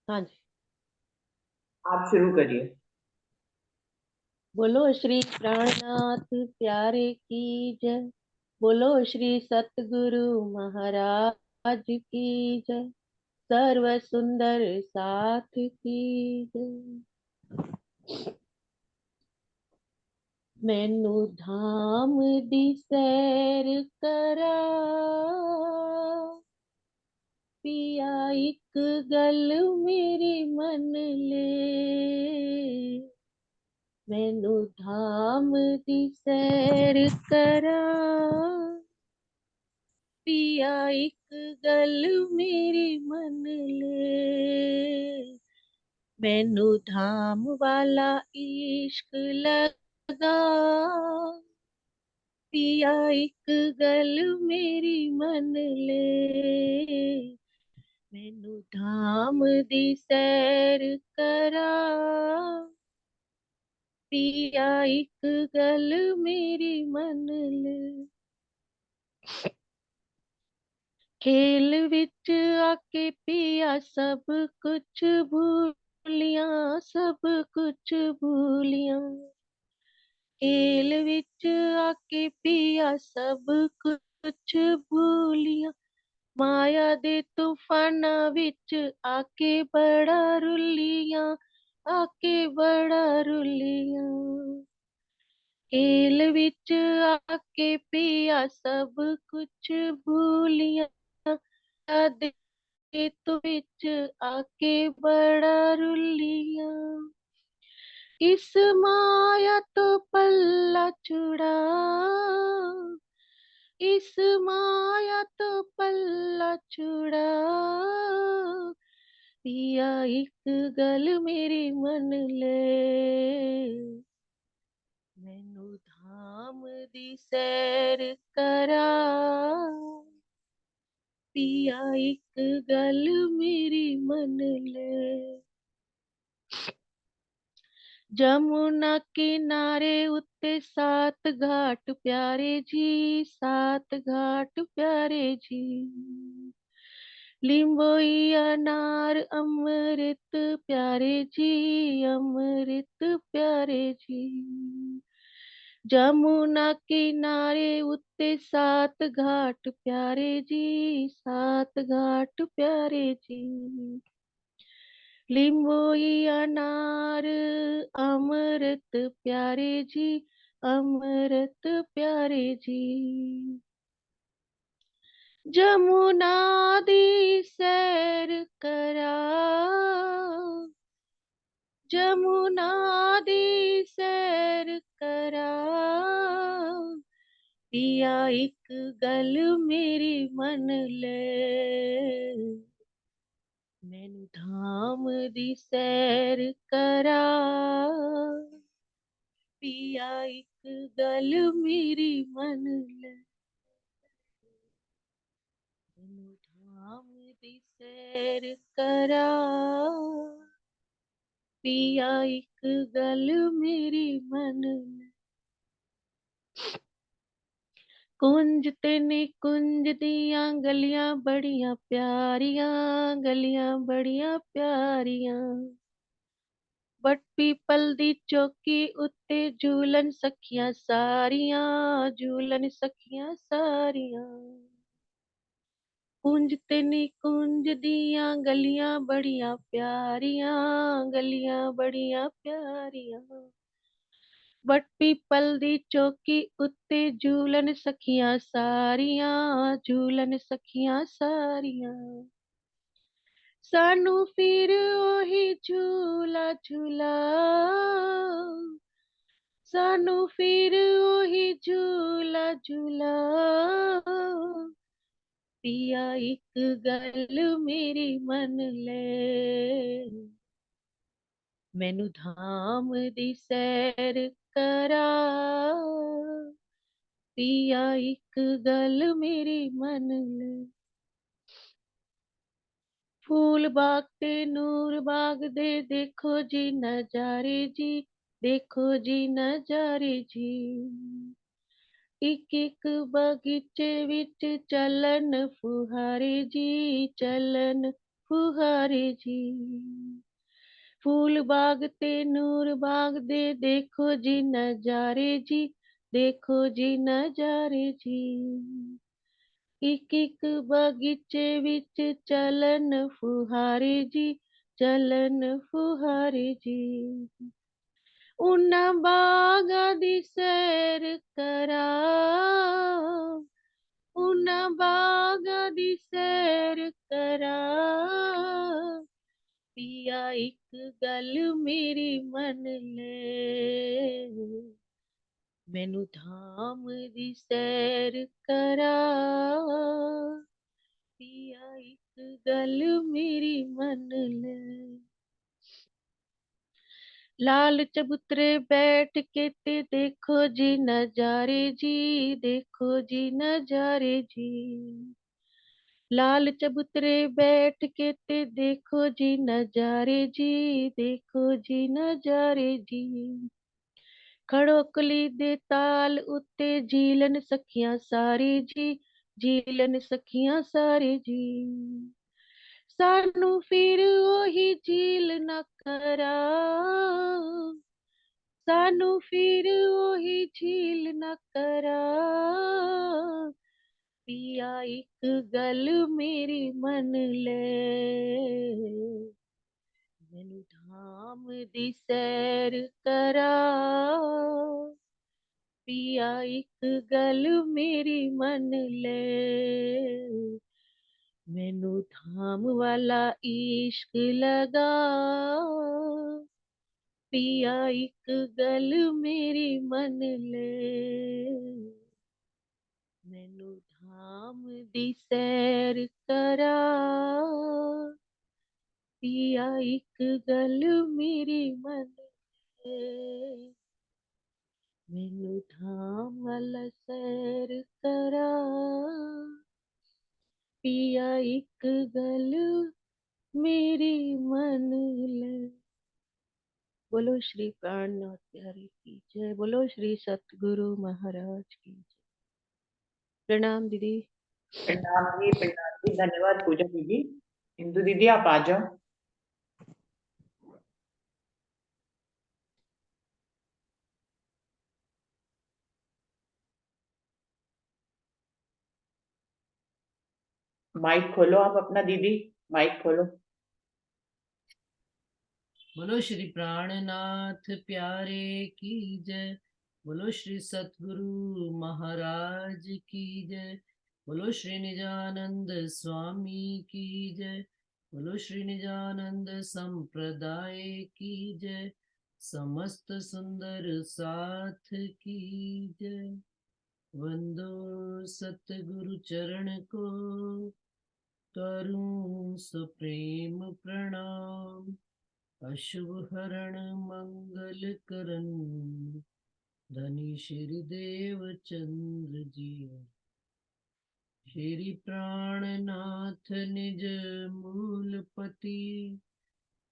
हाँ जी। आप शुरू करिए। बोलो श्री प्राणनाथ प्यारे की जय। बोलो श्री सतगुरु महाराज की जय। सर्व सुंदर साथ की जय। मैनू धाम दी सैर करा, पिया एक गल मेरी मन ले। मैनू धाम दी सैर करा, पिया एक गल मेरी मन ले। मैनू धाम वाला इश्क लगा, पिया एक गल मेरी मन ले। मैनू धाम दी सैर करा, पिया एक गल मेरी मन ले। खेल विच आके पिया सब कुछ भूलिया, सब कुछ भूलिया। खेल विच आके पिया सब कुछ भूलिया। माया दे तूफाना विच आके बड़ा रुलिया, आके बड़ा रुलिया। खेल विच आके पिया सब कुछ भूलिया, दे तो विच आके बड़ा रुलिया। इस माया तो पल्ला छुड़ा, इस माया तो पल्ला छुड़ा। पिया एक गल मेरी मन ले। मैनू धाम दी सैर करा, पिया एक गल मेरी मन ले। जमुना किनारे उत्ते सात घाट प्यारे जी, सात घाट प्यारे जी। लिंबोई अनार अमृत प्यारे जी, अमृत प्यारे जी। जमुना किनारे उत्ते सात घाट प्यारे जी, सात घाट प्यारे जी। लिंबोई अनार अमृत प्यारे जी, अमृत प्यारे जी। जमुना दी सैर करा, जमुना दी सैर करा। पिया एक गल मेरी मन ले। मैनू धाम दी सैर करा, पिया एक गल मेरी मन ले। मैनू धाम दी सैर करा, पिया एक गल मेरी मन ले। कुंज ते निकुंज दियां गलियां बड़ियां प्यारियां, गलियां बड़ियां प्यारियां। बट पीपल दी चौकी उत्ते झूलन सखियां सारियां, झूलन सखियां सारियां। कुंज ते निकुंज दियां गलियां बड़ियां प्यारियां, गलियां बड़ियां प्यारियां। बट पीपल दी चौकी उत्ते झूलन सखियां सारियां, झूलन सखियां सारियां। सानू फिर ओही झूला झूला, सानू फिर ओही झूला झूला। पिया एक गल मेरी मन ले। मैनू धाम दी सैर करा, पिया एक गल मेरी मन ले। फूल बाग ते नूर बाग दे देखो जी नजारे जी, देखो जी नजारे जी। एक एक बगीचे विच चलन फुहारे जी, चलन फुहारे जी। फूल बाग ते नूर बाग दे देखो जी नजारे जी, देखो जी नजारे जी। एक एक बगीचे विच चलन फुहारे जी, चलन फुहारे जी। उन्हां बागां दी सैर करा, उन्हां बागां दी सैर करा। पिया एक गल मेरी मन ले, मैनू धाम दी सैर करा। पिया एक गल मेरी मन ले। लाल चबूतरे बैठ के ते देखो जी नजारे जी, देखो जी नजारे जी। लाल चबूतरे बैठ के ते देखो जी नजारे जी, देखो जी नजारे जी। खड़ोकली दे ताल उत्ते झीलन सखियां सारी जी, झीलन सखियां सारी जी। सानू फिर ओही झील ना करा, सानू फिर ओही झील ना करा। पिया एक गल मेरी मन ले, मैनू धाम दी सैर करा। पिया एक गल मेरी मन ले, मैनू धाम वाला इश्क लगा। पिया एक गल मेरी मन ले, मैनू धाम दी सैर करा। पिया एक गल मेरी मन ले, मैनू धाम वाला सैर करा। पिया एक गल मेरी मन ले। बोलो श्री प्राणनाथ प्यारे की जय, बोलो श्री सतगुरु महाराज की जय। प्रणाम दीदी। प्रणाम जी, प्रणाम जी, धन्यवाद पूजा दीदी। इंदु दीदी आप आ जाओ। माइक खोलो आप अपना दीदी, माइक खोलो। बोलो श्री प्राणनाथ प्यारे की जय, बोलो श्री सतगुरु महाराज की जय, बोलो श्री निजानंद स्वामी की जय, बोलो श्री निजानंद संप्रदाय की जय, समस्त सुंदर साथ की जय। वंदो सतगुरु चरण को, करूं सप्रेम प्रणाम। अशुभ हरण मंगल करन, धनी श्री देव चंद्र जी। श्री प्राणनाथ निज मूलपति,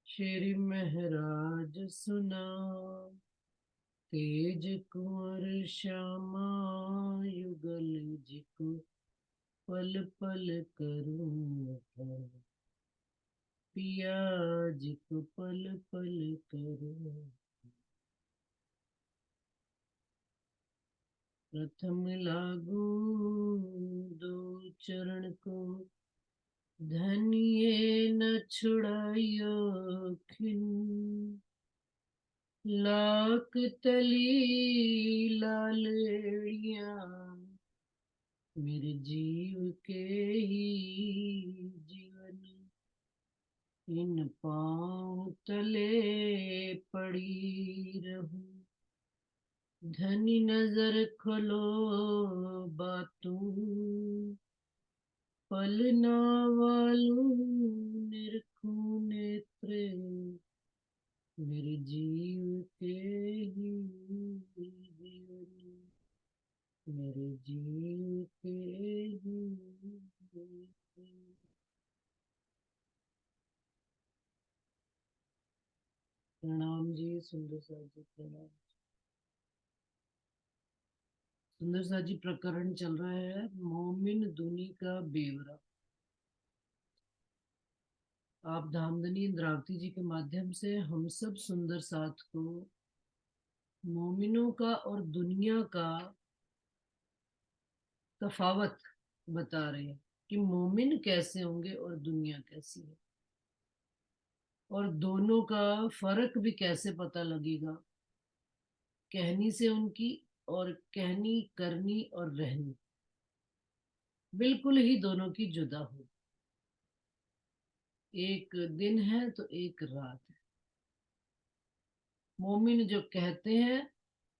श्री महराज सुना। तेज कुंवर श्यामा युगल जिको, पल पल करूं धन। पिया जिको पल पल करूं। प्रथम लागू दो चरण को, धनिये न छुड़ाइयो खिन। लाख तली लालेड़िया, मेरे जीव के ही जीवन। इन पाँव तले पड़ी रहूं, धनी नजर खोलो बातूं। पल ना वालू निरखूं नेत्रे, मेरे जीव के ही जीवन। मेरे जीव के ही जीवन। प्रणाम जी सुंदर सा जी, प्रणाम। सुंदर सा जी प्रकरण चल रहा है मोमिन दुनी का बेवरा। आप धामधनी इंद्रावती जी के माध्यम से हम सब सुंदर साथ को मोमिनों का और दुनिया का तफावत बता रहे हैं कि मोमिन कैसे होंगे और दुनिया कैसी है, और दोनों का फर्क भी कैसे पता लगेगा कहनी से उनकी, और कहनी करनी और रहनी बिल्कुल ही दोनों की जुदा हो। एक दिन है तो एक रात है। मोमिन जो कहते हैं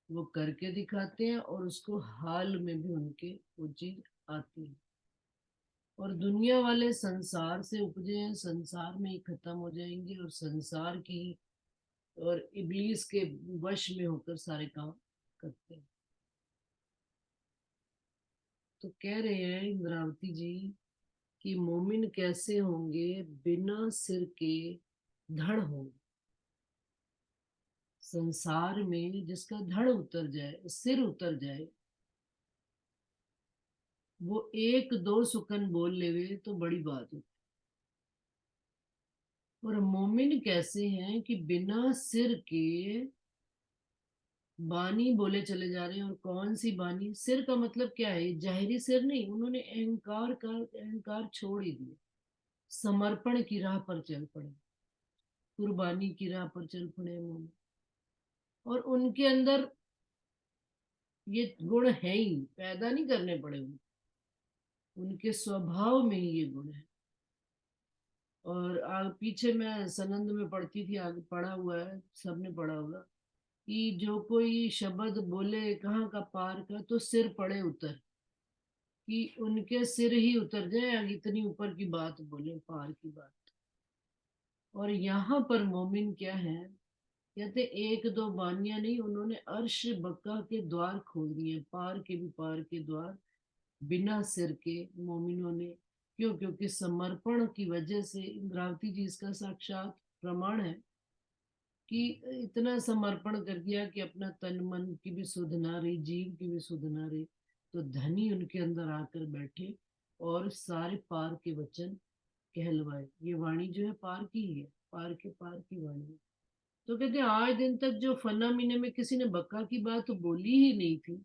वो करके दिखाते हैं, और उसको हाल में भी उनके वो चीज आती है। और दुनिया वाले संसार से उपजे हैं, संसार में ही खत्म हो जाएंगे, और संसार की और इब्लीस के वश में होकर सारे काम करते हैं। तो कह रहे हैं इंद्रावती जी कि मोमिन कैसे होंगे, बिना सिर के धड़ होंगे। संसार में जिसका धड़ उतर जाए, सिर उतर जाए, वो एक दो सुकन बोल लेवे तो बड़ी बात होती। और मोमिन कैसे हैं कि बिना सिर के बानी बोले चले जा रहे हैं। और कौन सी बानी? सिर का मतलब क्या है? जाहिरी सिर नहीं, उन्होंने अहंकार छोड़ ही दिया, समर्पण की राह पर चल पड़े, कुर्बानी की राह पर चल पड़े मोमिन। और उनके अंदर ये गुण है ही, पैदा नहीं करने पड़े उनके स्वभाव में ही ये गुण है। और पीछे मैं सनंद में पढ़ती थी, आगे पढ़ा हुआ है, सबने पढ़ा होगा कि जो कोई शब्द बोले कहाँ का पार का, तो सिर पड़े उतर, कि उनके सिर ही उतर जाए, इतनी ऊपर की बात बोले, पार की बात। और यहाँ पर मोमिन क्या है, कहते एक दो बानियां नहीं, उन्होंने अर्श बका के द्वार खोल दिए, पार के भी पार के द्वार बिना सिर के मोमिनों ने। क्यों? क्योंकि समर्पण की वजह से, इंद्रावती जी इसका साक्षात प्रमाण है कि इतना समर्पण कर दिया कि अपना तन मन की भी सुध ना रही, जीव की भी सुध ना रही, तो धनी उनके अंदर आकर बैठे और सारे पार के वचन कहलवाए। ये वाणी जो है पार की ही है, पार के पार की वाणी है। तो कहते हैं आज दिन तक जो फना मीने में किसी ने बक्का की बात तो बोली ही नहीं थी,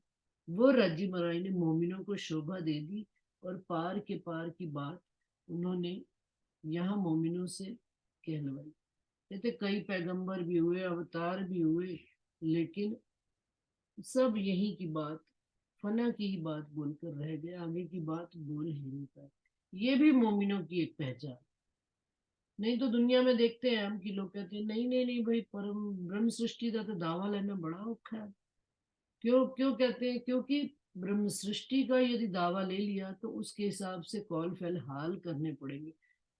वो रज्जी मराई ने मोमिनों को शोभा दे दी, और पार के पार की बात उन्होंने यहाँ मोमिनों से कहलवाई। कहते कई पैगंबर भी हुए, अवतार भी हुए, लेकिन सब यही की बात, फना की ही बात बोलकर रह गए, आगे की बात बोल ही नहीं पाए। ये भी मोमिनों की एक पहचान। नहीं तो दुनिया में देखते हैं हम कि लोग कहते हैं नहीं नहीं नहीं भाई, परम ब्रह्म सृष्टि का तो दावा लेना बड़ा औखा है। क्यों क्यों कहते हैं? क्योंकि ब्रह्म सृष्टि का यदि दावा ले लिया तो उसके हिसाब से कौल फैल हाल करने पड़ेंगे,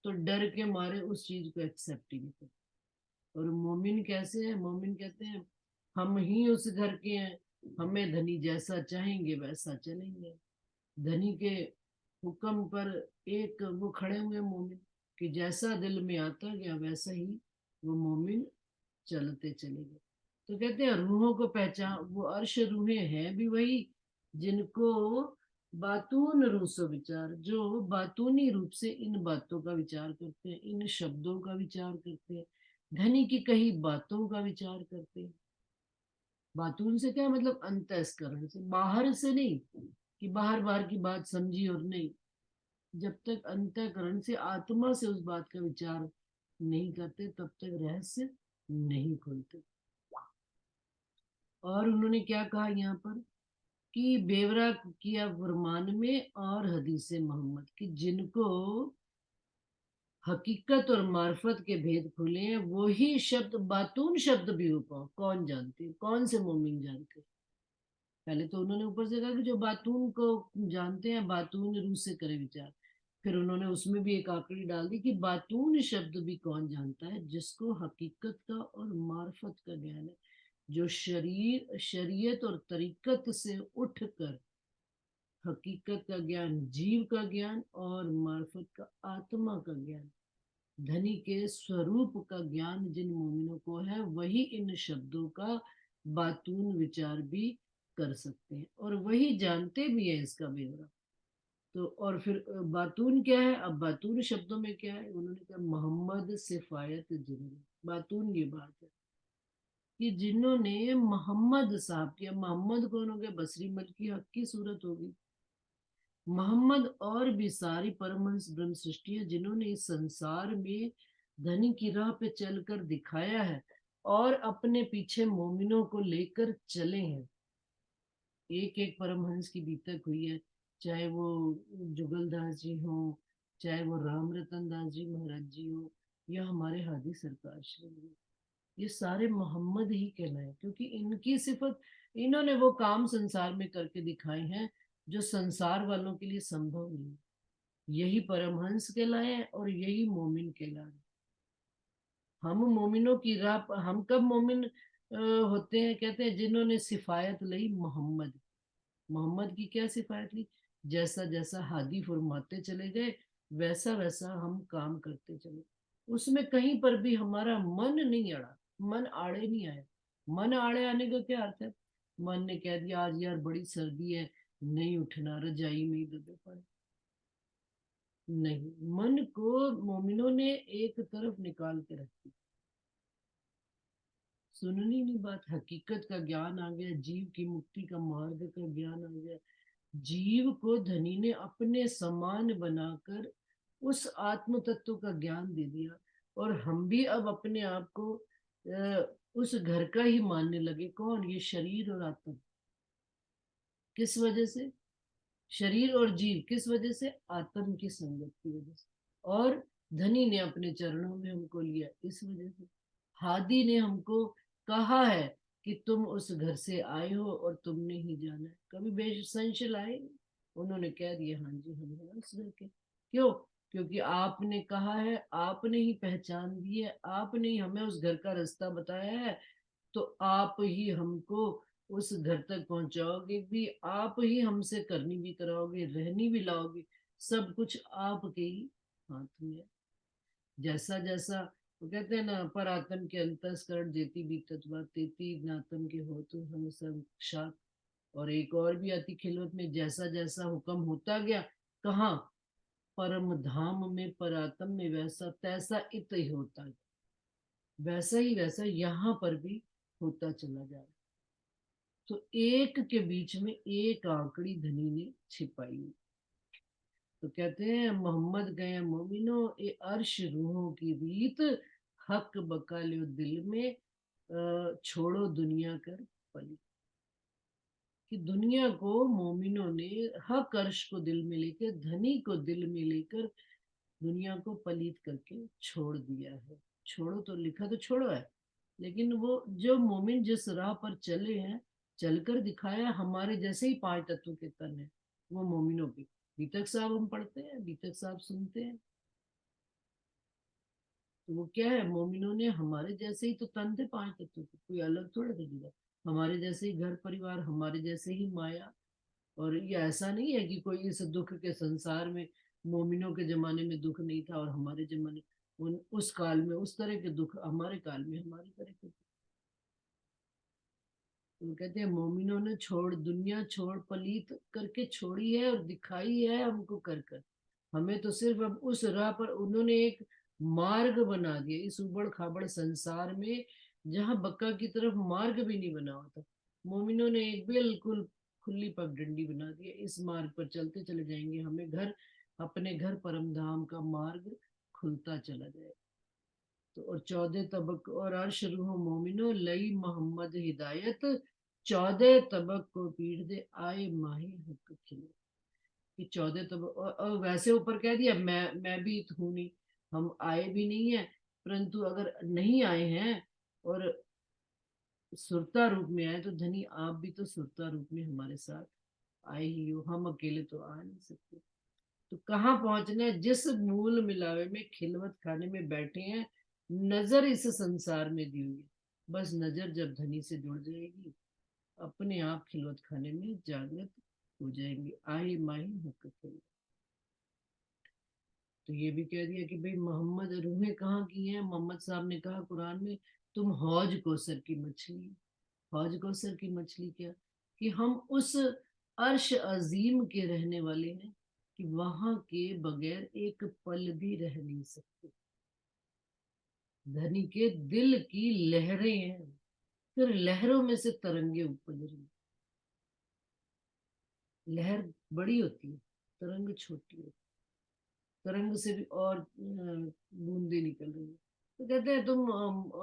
तो डर के मारे उस चीज को एक्सेप्ट ही नहीं करते। और मोमिन कैसे हैं? मोमिन कहते हैं हम ही उस घर के हैं, हमें धनी जैसा चाहेंगे वैसा चलेंगे। धनी के हुक्म पर एक वो खड़े हुए मोमिन, कि जैसा दिल में आता गया वैसा ही वो मोमिन चलते चले गए। तो कहते हैं रूहों को पहचान, वो अर्श रूहें हैं भी वही जिनको बातून रूसो विचार, जो बातूनी रूप से इन बातों का विचार करते हैं, इन शब्दों का विचार करते हैं, धनी की कही बातों का विचार करते हैं। बातून से क्या मतलब? अंतस्करण से, बाहर से नहीं, कि बाहर बाहर की बात समझी और नहीं। जब तक अंतःकरण से, आत्मा से उस बात का विचार नहीं करते, तब तक रहस्य नहीं खुलते। और उन्होंने क्या कहा यहाँ पर कि बेवरा किया फरमान में और हदीसे मोहम्मद, कि जिनको हकीकत और मार्फत के भेद खुले हैं, वही शब्द बातून शब्द भी हो पाओ कौन जानते, कौन से मोमिन जानते। पहले तो उन्होंने ऊपर से कहा कि जो बातून को जानते हैं, बातून रूह से करे विचार। फिर उन्होंने उसमें भी एक आखिरी डाल दी कि बातून शब्द भी कौन जानता है, जिसको हकीकत का और मार्फत का ज्ञान है, जो शरीयत और तरीकत से उठकर हकीकत का ज्ञान, जीव का ज्ञान, और मार्फत का आत्मा का ज्ञान, धनी के स्वरूप का ज्ञान जिन मोमिनों को है, वही इन शब्दों का बातून विचार भी कर सकते हैं, और वही जानते भी है इसका ब्यौरा। तो और फिर बातून क्या है, अब बातून शब्दों में क्या है, उन्होंने कहा मोहम्मद सिफायत जिन्होंने, बातून ये बात है कि जिन्होंने मोहम्मद साहब किया, मोहम्मद कौन हो गया, बसरी मल की हक की सूरत होगी, मोहम्मद और भी सारी परमहंस ब्रह्म सृष्टि है जिन्होंने इस संसार में धनी की राह पे चलकर दिखाया है और अपने पीछे मोमिनों को लेकर चले हैं। एक एक परमहंस की बीतक हुई है, चाहे वो जुगलदास जी हो, चाहे वो राम रतन दास जी महाराज जी हो, या हमारे हादी सरकार श्री हो, ये सारे मोहम्मद ही कहलाए, क्योंकि इनकी सिफत, इन्होंने वो काम संसार में करके दिखाए हैं जो संसार वालों के लिए संभव नहीं। यही परमहंस कहलाए हैं और यही मोमिन कहलाए। हम मोमिनों की राह, हम कब मोमिन होते हैं, कहते हैं जिन्होंने सिफायत ली मोहम्मद, मोहम्मद की क्या सिफायत ली, जैसा जैसा हादी फरमाते चले गए वैसा वैसा हम काम करते चले, उसमें कहीं पर भी हमारा मन नहीं अड़ा, मन आड़े नहीं आया। मन आड़े आने का क्या अर्थ है, मन ने कह दिया आज यार बड़ी सर्दी है, नहीं उठना, रजाई में ही दबे पड़े, नहीं, मन को मोमिनों ने एक तरफ निकाल के रखी, सुननी नहीं बात, हकीकत का ज्ञान आ गया, जीव की मुक्ति का मार्ग का ज्ञान आ गया, जीव को धनी ने अपने समान बनाकर उस आत्म तत्व का ज्ञान दे दिया, और हम भी अब अपने आप को उस घर का ही मानने लगे। कौन, ये शरीर और आत्मा, किस वजह से, शरीर और जीव किस वजह से, आत्म की संगत की वजह से, और धनी ने अपने चरणों में हमको लिया इस वजह से, हादी ने हमको कहा है कि तुम उस घर से आए हो और तुमने ही जाना है, कभी बेसंशय आए, उन्होंने कह दिया हाँ जी हम हैं उस घर के, क्यों, क्योंकि आपने कहा है, आपने ही पहचान दी है, आपने ही हमें उस घर का रास्ता बताया है, तो आप ही हमको उस घर तक पहुंचाओगे भी, आप ही हमसे करनी भी कराओगे, रहनी भी लाओगे, सब कुछ आपके ही हाथ में है। जैसा जैसा वो कहते हैं ना, पर आत्म के अंतस्करण जेती भी तत्वा तेती नातम के हो तो हम सब साथ, और एक और भी आती खिलवत में, जैसा जैसा हुक्म होता गया, कहाँ, परम धाम में परात्म में वैसा तैसा इत ही होता गया, वैसा ही वैसा यहाँ पर भी होता चला जा रहा। तो एक के बीच में एक आंकड़ी धनी ने छिपाई, तो कहते हैं मोहम्मद गए मोमिनो ए अर्श रूहों की रीत, हक बका लो दिल में, छोड़ो दुनिया कर पली, कि दुनिया को मोमिनों ने हक अर्श को दिल में लेकर, धनी को दिल में लेकर दुनिया को पलीत करके छोड़ दिया है। छोड़ो तो लिखा तो छोड़ो है, लेकिन वो जो मोमिन जिस राह पर चले हैं, चलकर दिखाया, हमारे जैसे ही पांच तत्व के तन है वो मोमिनों के, बीतक साहब हम पढ़ते हैं, बीतक साहब सुनते हैं, तो वो क्या है, मोमिनों ने हमारे जैसे ही तो तन थे पांच तत्व के, कोई अलग थोड़ा थे जुदा, हमारे जैसे ही घर परिवार, हमारे जैसे ही माया। और ये ऐसा नहीं है कि कोई इस दुख के संसार में, मोमिनों के जमाने में दुख नहीं था और हमारे जमाने, उन उस काल में उस तरह के दुख, हमारे काल में हमारे तरह के दुख। तो कहते हैं मोमिनों ने छोड़, दुनिया छोड़ पलीत करके छोड़ी है और दिखाई है हमको कर कर, हमें तो सिर्फ अब उस राह पर उन्होंने एक मार्ग बना दिया, इस उबड़ खाबड़ संसार में जहाँ बक्का की तरफ मार्ग भी नहीं बना होता, मोमिनों ने एक बिल्कुल खुली पगडंडी बना दी, इस मार्ग पर चलते चले जाएंगे, हमें घर, अपने घर परम धाम का मार्ग खुलता चला जाए। तो और 14 तबक और अर्श रूह मोमिनो लई मोहम्मद हिदायत, 14 तबक को पीट दे आए माही हक खिले, कि 14 तबक, और वैसे ऊपर कह दिया मैं भी हूं नहीं, हम आए भी नहीं है, परंतु अगर नहीं आए हैं और सुरता रूप में आए, तो धनी आप भी तो सुरता रूप में हमारे साथ आए ही हो, हम अकेले तो आ नहीं सकते। तो कहाँ पहुंचना है, जिस मूल मिलावे में खिलवत खाने में बैठे हैं, नजर इस संसार में दी हुई है, बस नजर जब धनी से जुड़ जाएगी, अपने आप खिलवत खाने में जागृत हो जाएंगे, आही माही हक खिल। तो ये भी कह दिया कि भाई मोहम्मद रूहें कहाँ की हैं, मोहम्मद साहब ने कहा कुरान में, तुम हौज कौसर की मछली, हौज कौसर की मछली क्या, कि हम उस अर्श अजीम के रहने वाले हैं, कि वहां के बगैर एक पल भी रह नहीं सकते। धनी के दिल की लहरें हैं, फिर लहरों में से तरंगे उपज रही। लहर बड़ी होती है, तरंग छोटी होती है, तरंग से भी और बूंदे निकल रही है। तो कहते हैं तुम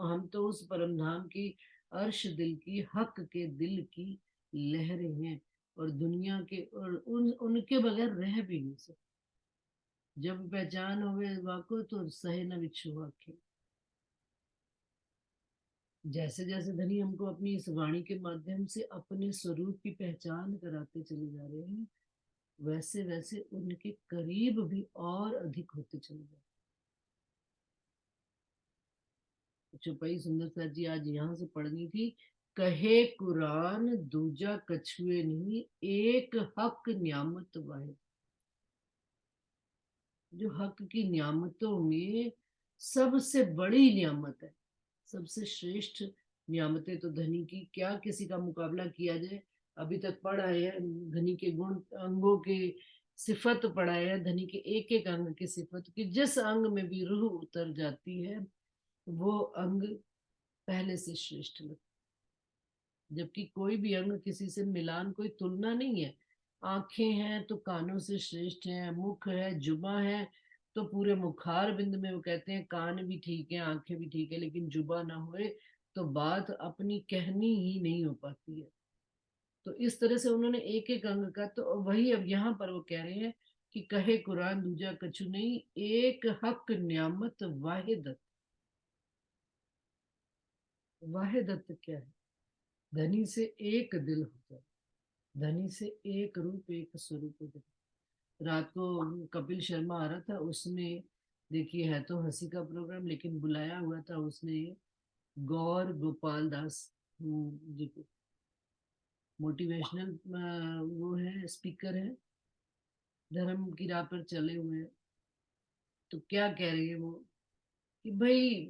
हम तो उस परम धाम की अर्श दिल की हक के दिल की लहरें हैं, और दुनिया के और उनके बगैर रह भी नहीं सकते। जब पहचान होवे वाको तो सहे न बिछु आखे। जैसे जैसे धनी हमको अपनी इस वाणी के माध्यम से अपने स्वरूप की पहचान कराते चले जा रहे हैं, वैसे वैसे उनके करीब भी और अधिक होते चले जा रहे हैं। चौपाई सुंदर सा जी आज यहाँ से पढ़नी थी। कहे कुरान दूजा कछुए नहीं, एक हक नियामत वाहिद। जो हक की नियामतों में सबसे बड़ी नियामत है, सबसे श्रेष्ठ नियामतें तो धनी की क्या किसी का मुकाबला किया जाए। अभी तक पढ़ा है धनी के गुण अंगों के सिफत पढ़ाया है, धनी के एक एक अंग की सिफत कि जिस अंग में भी रूह उतर जाती है वो अंग पहले से श्रेष्ठ लगता है। जबकि कोई भी अंग किसी से मिलान, कोई तुलना नहीं है। आंखें हैं तो कानों से श्रेष्ठ है, मुख है, जुबा है तो पूरे मुखार बिंद में वो कहते हैं कान भी ठीक है, आंखें भी ठीक है, लेकिन जुबा ना होए तो बात अपनी कहनी ही नहीं हो पाती है। तो इस तरह से उन्होंने एक एक अंग का, तो वही अब यहाँ पर वो कह रहे हैं कि कहे कुरान दूजा कछु नहीं, एक हक नियामत वाहिदत। वाहिदत क्या है? धनी से एक दिल होता है, धनी से एक रूप एक स्वरूप होता है। रात को कपिल शर्मा आ रहा था, उसमें देखिए है तो हंसी का प्रोग्राम, लेकिन बुलाया हुआ था उसने गौर गोपाल दास जी को। मोटिवेशनल वो है, स्पीकर है, धर्म की राह पर चले हुए हैं। तो क्या कह रही है वो कि भाई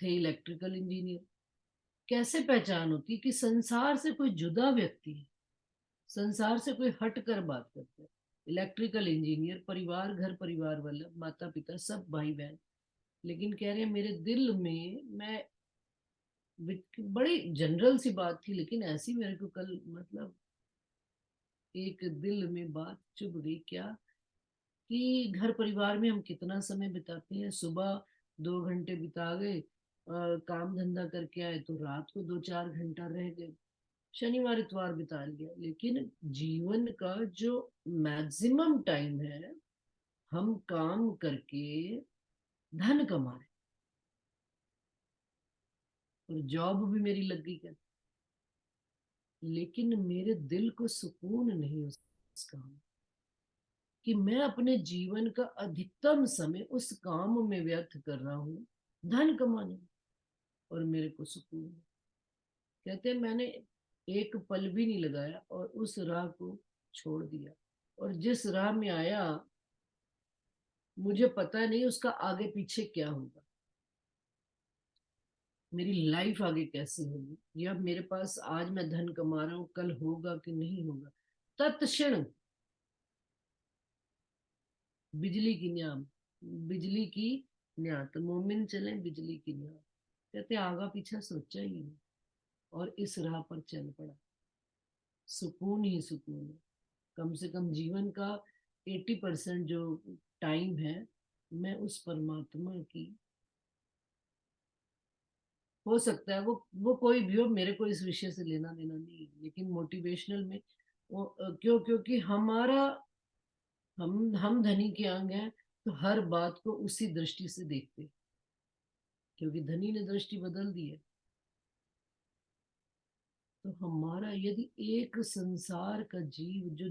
थे इलेक्ट्रिकल इंजीनियर, कैसे पहचान होती कि संसार से कोई जुदा व्यक्ति है, संसार से कोई हट कर बात करता है। इलेक्ट्रिकल इंजीनियर, परिवार, घर परिवार वाला, माता पिता सब भाई बहन, लेकिन कह रहे हैं मेरे दिल में मैं, बड़ी जनरल सी बात थी लेकिन ऐसी मेरे को कल मतलब एक दिल में बात चुभ गई। क्या कि घर परिवार में हम कितना समय बिताते हैं, सुबह 2 घंटे बिता गए, काम धंधा करके आए तो रात को 2-4 घंटा रह गए, शनिवार इतवार बिता लिया, लेकिन जीवन का जो मैक्सिमम टाइम है हम काम करके धन कमा रहे। और जॉब भी मेरी लग गई क्या, लेकिन मेरे दिल को सुकून नहीं उस काम, कि मैं अपने जीवन का अधिकतम समय उस काम में व्यर्थ कर रहा हूँ धन कमाने में, और मेरे को सुकून है। कहते हैं मैंने एक पल भी नहीं लगाया और उस राह को छोड़ दिया, और जिस राह में आया मुझे पता नहीं उसका आगे पीछे क्या होगा, मेरी लाइफ आगे कैसे होगी, या मेरे पास आज मैं धन कमा रहा हूं कल होगा कि नहीं होगा। तत्क्षण बिजली की न्याम, बिजली की न्यात, तो मोमिन चले बिजली की न्यात। कहते आगा पीछा सोचा ही नहीं और इस राह पर चल पड़ा, सुकून ही सुकून है। कम से कम जीवन का 80% जो टाइम है मैं उस परमात्मा की, हो सकता है वो कोई भी हो, मेरे को इस विषय से लेना देना नहीं है, लेकिन मोटिवेशनल में वो क्योंकि हमारा, हम धनी के अंग हैं तो हर बात को उसी दृष्टि से देखते हैं, क्योंकि धनी ने दृष्टि बदल दी है। तो हमारा यदि एक संसार का जीव जो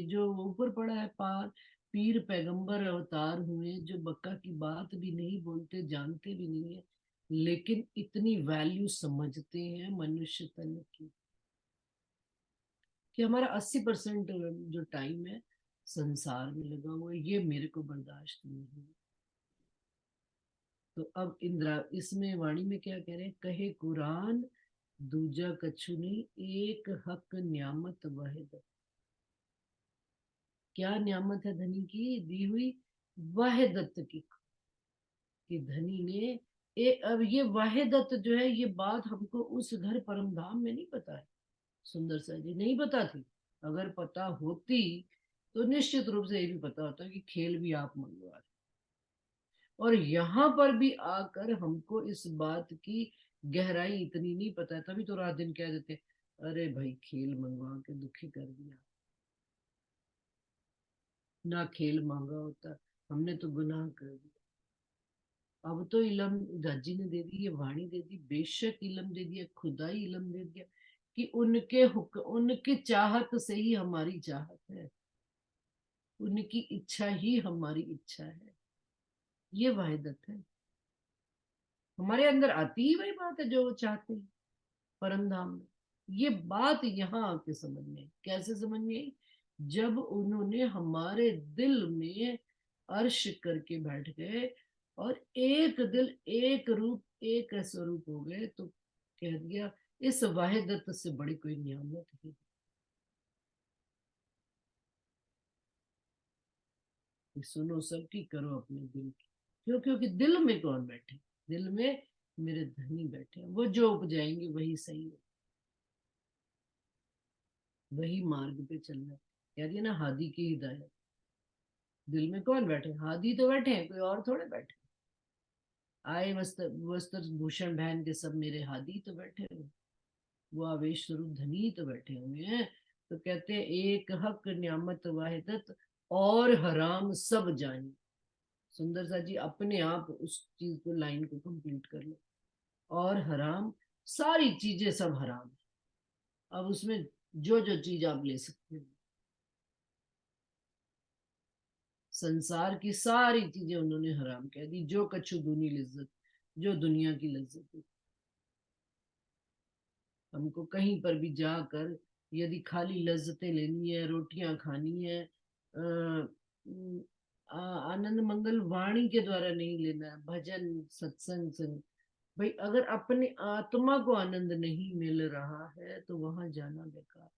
जो ऊपर पड़ा है, पार पीर पैगंबर अवतार हुए जो बक्का की बात भी नहीं बोलते, जानते भी नहीं है, लेकिन इतनी वैल्यू समझते हैं मनुष्य तन की, कि हमारा 80% जो टाइम है संसार में लगा हुआ है, ये मेरे को बर्दाश्त नहीं है। तो अब इंद्रा इसमें वाणी में क्या कह रहे हैं, कहे कुरान दूजा कछु नहीं, एक हक न्यामत वाहिद। क्या नियामत है धनी की दी हुई? वाहिदत की, कि धनी ने अब ये वाहिदत जो है, ये बात हमको उस घर परम धाम में नहीं पता है। सुंदर सा जी नहीं पता थी। अगर पता होती तो निश्चित रूप से ये भी पता होता कि खेल भी आप मंगवा रहे, और यहाँ पर भी आकर हमको इस बात की गहराई इतनी नहीं पता है। तभी तो रात दिन कह देते, अरे भाई खेल मंगवा के दुखी कर दिया, ना खेल मांगा होता, हमने तो गुनाह कर दिया। अब तो इलम दादी ने दे दी, ये वाणी दे दी, बेशक इलम दे दिया, खुदाई इलम दे दिया कि उनके उनकी चाहत से ही हमारी चाहत है, उनकी इच्छा ही हमारी इच्छा है। ये वाहिदत है, हमारे अंदर आती ही वही बात है जो वो चाहते हैं परम धाम में। ये बात यहाँ आके समझ में आई। कैसे समझ में आई? जब उन्होंने हमारे दिल में अर्श करके बैठ गए और एक दिल एक रूप एक स्वरूप हो गए, तो कह दिया इस वाहिदत से बड़ी कोई नियामत नहीं। सुनो सबकी, करो अपने दिल की। क्यों? क्योंकि दिल में कौन बैठे? दिल में मेरे धनी बैठे हैं, वो जो उपजाएंगे वही सही है, वही मार्ग पे चलना है। कह दिया ना, हादी की हिदायत। दिल में कौन बैठे? हादी तो बैठे हैं, कोई और थोड़े बैठे। आए वस्त्र वस्त्र भूषण पहन के सब मेरे हादी तो बैठे हुए, वो आवेश स्वरूप धनी तो बैठे हुए हैं। तो कहते हैं एक हक नियामत वाहिदत और हराम सब जानी। सुंदर सा जी अपने आप उस चीज को, लाइन को कंप्लीट कर लो। और हराम, सारी चीजें सब हराम है। अब उसमें जो जो चीज आप ले सकते हो, संसार की सारी चीजें उन्होंने हराम कह दी। जो कछु दूनी लिज्जत, जो दुनिया की लज्जत है। हमको कहीं पर भी जाकर यदि खाली लज्जतें लेनी है, रोटियां खानी है, आनंद मंगल वाणी के द्वारा नहीं लेना है, भजन सत्संग संग, भाई अगर अपनी आत्मा को आनंद नहीं मिल रहा है तो वहां जाना बेकार,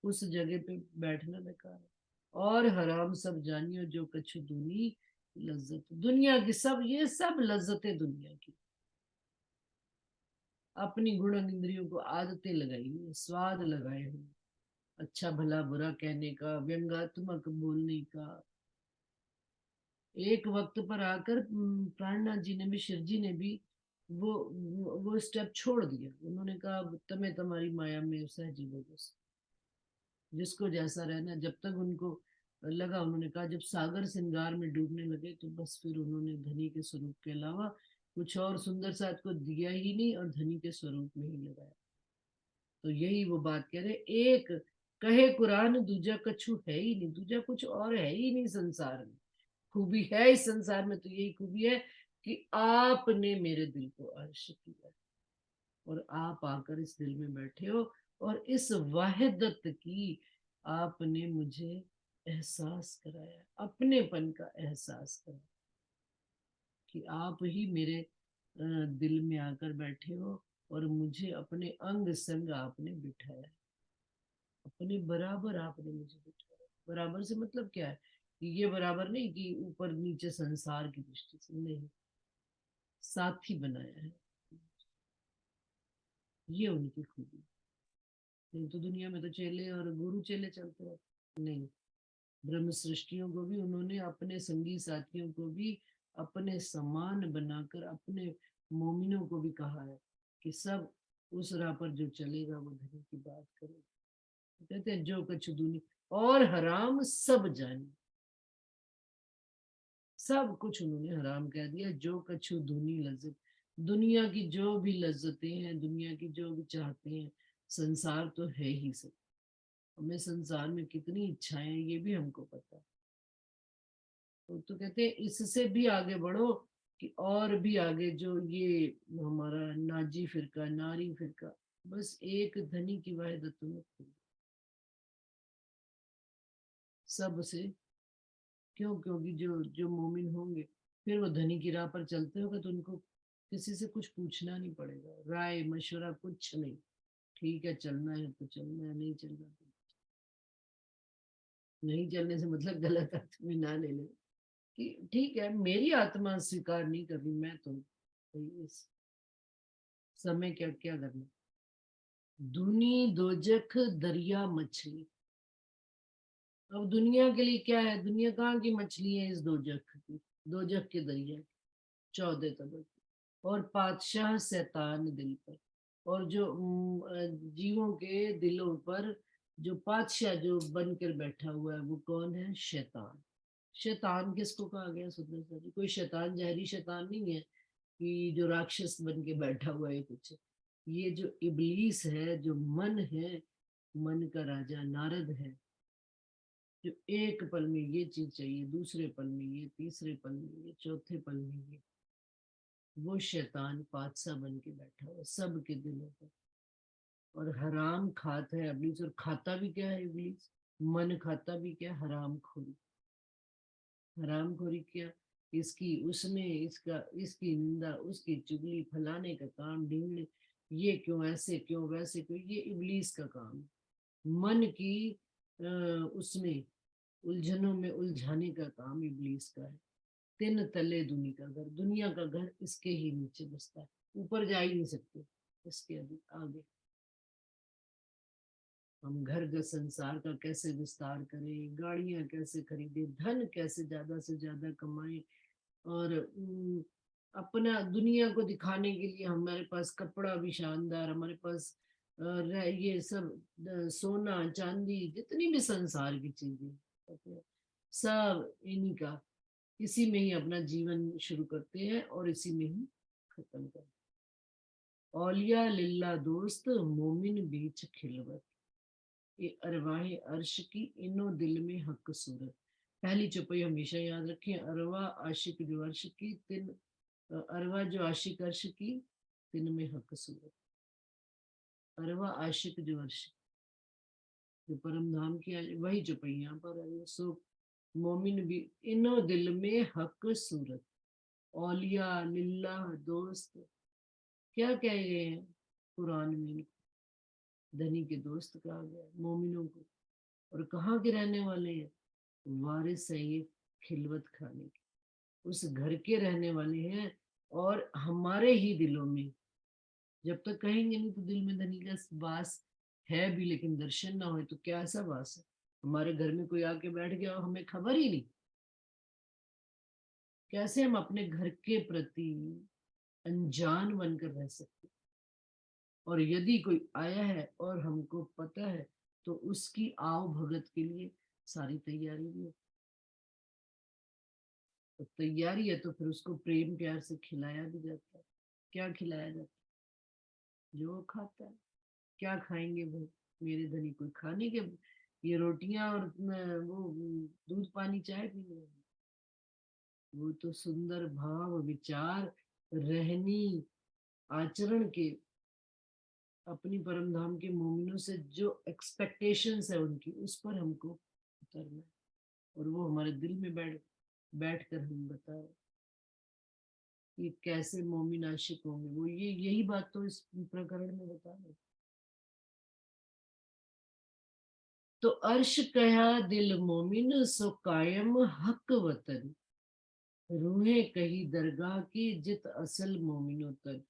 उस जगह पे बैठना बेकार है। और हराम सब जानियो जो कछु दूनी लज्जत, दुनिया की सब, ये सब लज्जतें दुनिया की, अपनी गुण इंद्रियों को आदतें लगाई हुई, स्वाद लगाए हुए, अच्छा भला बुरा कहने का, व्यंगात्मक बोलने का। एक वक्त पर आकर प्राणनाथ जी ने भी, शिव जी ने भी वो वो स्टेप छोड़ दिया। उन्होंने कहा अब तुम्हें तुम्हारी माया में सहजी लोगों से, जिसको जैसा रहना। जब तक उनको लगा, उन्होंने कहा जब सागर श्रृंगार में डूबने लगे तो बस फिर उन्होंने धनी के स्वरूप के अलावा कुछ और सुंदर साथ को दिया ही नहीं, और धनी के स्वरूप में ही लगाया। तो यही वो बात कह रहे, एक कहे कुरान दूजा कछु है ही नहीं, दूजा कुछ और है ही नहीं संसार में। खूबी है इस संसार में तो यही खूबी है कि आपने मेरे दिल को अर्श किया, और आप आकर इस दिल में बैठे हो, और इस वाहिदत की आपने मुझे एहसास कराया, अपनेपन का एहसास कराया, कि आप ही मेरे दिल में आकर बैठे हो, और मुझे अपने अंग संग आपने बिठाया, अपने बराबर आपने मुझे बिठाया। बराबर से मतलब क्या है? कि ये बराबर नहीं कि ऊपर नीचे संसार की दृष्टि से, नहीं, साथी बनाया है। ये उनकी खूबी। नहीं तो दुनिया में तो चेले और गुरु चेले चलते रहते, नहीं, ब्रह्म सृष्टियों को भी उन्होंने अपने संगी साथियों को भी अपने समान बनाकर अपने मोमिनों को भी कहा है कि सब उस राह पर जो चलेगा वो धनी की बात करेगा। कहते हैं जो कछु दुनी और हराम सब जानी, सब कुछ उन्होंने हराम कह दिया। जो कछु दूनी लज्जत, दुनिया की जो भी लज्जतें हैं, दुनिया की जो भी चाहते हैं, संसार तो है ही सब। हमें संसार में कितनी इच्छाएं हैं ये भी हमको पता है। तो कहते हैं इससे भी आगे बढ़ो, कि और भी आगे जो ये हमारा नाजी फिरका, नारी फिरका, बस एक धनी की वाहिदत में सबसे। क्यों? क्योंकि जो जो मोमिन होंगे फिर वो धनी की राह पर चलते होंगे, तो उनको किसी से कुछ पूछना नहीं पड़ेगा, राय मशवरा कुछ नहीं। ठीक है, चलना है तो चलना है, नहीं चलना तो नहीं चलने से मतलब गलत अर्थ में ना ले ले कि ठीक है मेरी आत्मा स्वीकार नहीं कर रही, मैं तो भाई इस समय क्या क्या करना। दुनी दोजख दरिया मछली। अब दुनिया के लिए क्या है, दुनिया कहाँ की मछली है, इस दोजख की, दोजख के दरिया की, 14 तबक, और पातशाह शैतान दिल पर। और जो जीवों के दिलों पर जो पातशाह जो बनकर बैठा हुआ है वो कौन है, शैतान। शैतान किसको कहा गया सुंदर सा जी, कोई शैतान जहरी शैतान नहीं है कि जो राक्षस बन के बैठा हुआ है कुछ। ये जो इबलीस है, जो मन है, मन का राजा नारद है, जो एक पल में ये चीज चाहिए, दूसरे पल में ये, तीसरे पल में ये, चौथे पल में ये, वो शैतान पातशाह बन के बैठा हुआ सबके दिलों पर। और हराम खाता है इबलीस, और खाता भी क्या है इबलीस, मन खाता भी क्या, हराम खोरी। हराम खोरी क्या, इसकी उसने इसका, इसकी निंदा, उसकी चुगली, फलाने का काम, ढींगने, ये क्यों ऐसे, क्यों वैसे, क्यों, ये इबलीस का काम है। मन की उसमें उलझनों में उलझाने का काम इबलीस का है। तिन तले दुनिया का घर, दुनिया का घर इसके ही नीचे बसता है, ऊपर जा ही नहीं सकते इसके आगे। हम घर का संसार का कैसे विस्तार करें, गाड़ियां कैसे खरीदें, धन कैसे ज्यादा से ज्यादा कमाएं, और अपना दुनिया को दिखाने के लिए हमारे पास कपड़ा भी शानदार, हमारे पास ये सब सोना चांदी जितनी भी संसार की चीजें सब इन्हीं का, इसी में ही अपना जीवन शुरू करते हैं और इसी में ही खत्म करते हैं। औलिया लिल्ला दोस्त मोमिन बीच खिलवत, ये अरवाहे अर्श की इनो दिल में हक सूरत। पहली चौपाई हमेशा याद रखें, अरवा आशिक जो अर्श की, तिन अरवा जो आशिक अर्श की, तिन में हक सूरत। अरवा आशिक जो अर्श, जो परम धाम की, वही चौपाई यहाँ पर है। सो मोमिन भी इनो दिल में हक सूरत, औलिया लिल्ला दोस्त, क्या कह गए हैं कुरान में, धनी के दोस्त कहा गया मोमिनों को। और कहाँ के रहने वाले हैं, वारिस है ये खिलवत खाने के, उस घर के रहने वाले हैं। और हमारे ही दिलों में, जब तक कहेंगे नहीं तो दिल में धनी का वास है भी, लेकिन दर्शन ना हो तो क्या ऐसा वास है। हमारे घर में कोई आके बैठ गया और हमें खबर ही नहीं, कैसे हम अपने घर के प्रति अनजान बनकर रह सकते। और यदि कोई आया है और हमको पता है तो उसकी आव भगत के लिए सारी तैयारी भी है। तो तैयारी है तो फिर उसको प्रेम प्यार से खिलाया भी जाता है। क्या खिलाया जाता है, जो खाता है। क्या खाएंगे वो मेरे धनी, कोई खाने के, ये रोटियां और वो दूध पानी चाय पी रहे हैं। वो तो सुंदर भाव विचार रहनी आचरण के, अपनी परम धाम के मोमिनों से जो एक्सपेक्टेशंस है उनकी, उस पर हमको उतरना है। और वो हमारे दिल में बैठ कर हम बता रहे कि कैसे मोमिन आशिक होंगे, वो ये यही बात तो इस प्रकरण में बता रहे। तो अर्श कया दिल मोमिन सो कायम हक वतन, रूहें कही दरगाह की जित असल मोमिनो तन।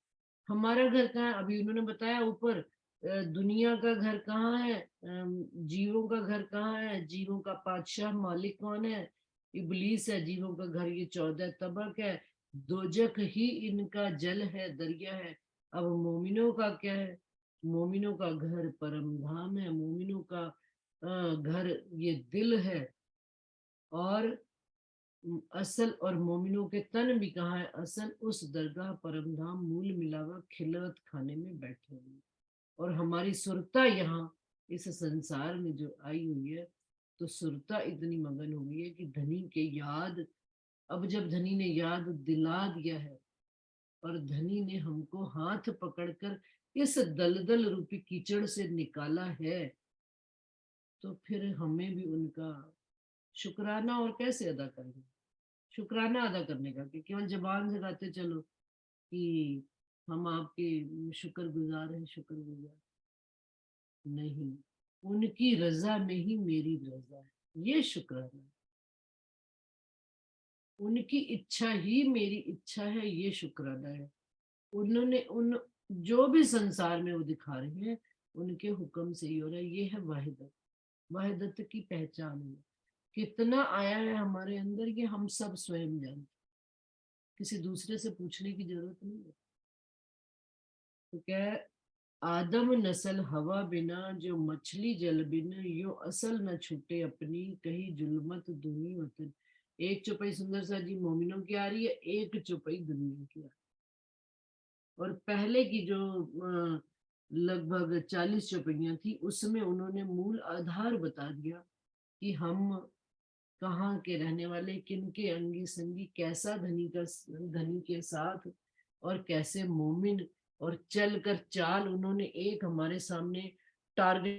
हमारा घर कहाँ है, अभी उन्होंने बताया ऊपर दुनिया का घर कहाँ है, जीवों का घर कहाँ है, जीवों का पातशाह मालिक कौन है, इबलीस है। जीवों का घर ये 14 तबक है, दोजख ही इनका जल है, दरिया है। अब मोमिनों का क्या है, मोमिनों का घर परम धाम है, मोमिनों का घर ये दिल है। और असल और मोमिनों के तन भी कहाँ है, असल उस दरगाह परम धाम मूल मिलावा खिलवत खाने में बैठे हुए। और हमारी सुरता यहाँ इस संसार में जो आई हुई है, तो सुरता इतनी मगन हो गई है कि धनी के याद, अब जब धनी ने याद दिला दिया है और धनी ने हमको हाथ पकड़कर इस दलदल रूपी कीचड़ से निकाला है, तो फिर हमें भी उनका शुक्राना और कैसे अदा करेंगे। शुक्राना अदा करने का कि केवल जबान से कहते चलो कि हम आपके शुक्रगुजार हैं, शुक्रगुजार नहीं, उनकी रजा में ही मेरी रजा है। ये शुक्राना। उनकी इच्छा ही मेरी इच्छा है, ये शुक्राना है। उन्होंने उन जो भी संसार में वो दिखा रहे हैं उनके हुक्म से ही हो रहा है। ये है वाहिदत, वाहिदत की पहचान है। कितना आया है हमारे अंदर ये हम सब स्वयं जानते, किसी दूसरे से पूछने की जरूरत नहीं है। तो क्या, आदम नस्ल हवा बिना, जो मछली जल बिन, यो असल न छूटे अपनी, कहीं जुल्मत दुनी वतन। एक चौपाई सुंदर सा जी मोमिनों की आ रही है, एक चौपाई दुनिया की आ रही है। और पहले की जो लगभग 40 चौपाइयां थी उसमें उन्होंने मूल आधार बता दिया कि हम कहाँ के रहने वाले, किन के अंगी संगी, कैसा धनी के साथ, और कैसे मोमिन, और चल कर चाल उन्होंने एक हमारे सामने टारगेट